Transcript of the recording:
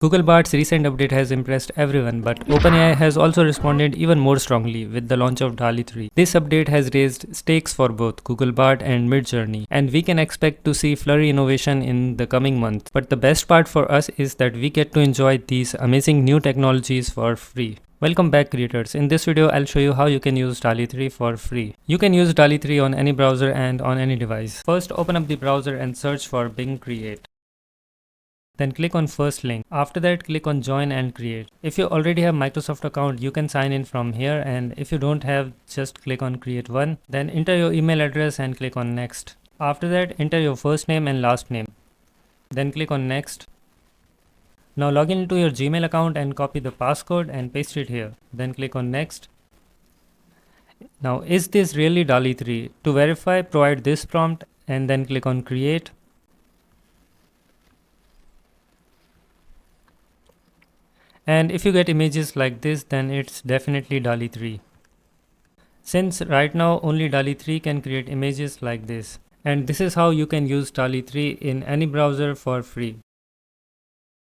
Google Bart's recent update has impressed everyone, but OpenAI has also responded even more strongly with the launch of DALL-E 3. This update has raised stakes for both Google Bart and midjourney, and we can expect to see flurry innovation in the coming months. But the best part for us is that we get to enjoy these amazing new technologies for free. Welcome back, creators. In this video, I'll show you how you can use DALL-E 3 for free. You can use DALL-E 3 on any browser and on any device. First, open up the browser and search for Bing Create. Then click on first link. After that, click on join and create. If you already have Microsoft account, you can sign in from here, and if you don't have, just click on create one. Then enter your email address and click on next. After that, enter your first name and last name. Then click on next. Now log in into your Gmail account and copy the passcode and paste it here. Then click on next. Now, is this really DALL-E 3? To verify, provide this prompt and then click on create. And if you get images like this, then it's definitely DALL-E 3. Since right now only DALL-E 3 can create images like this. And this is how you can use DALL-E 3 in any browser for free.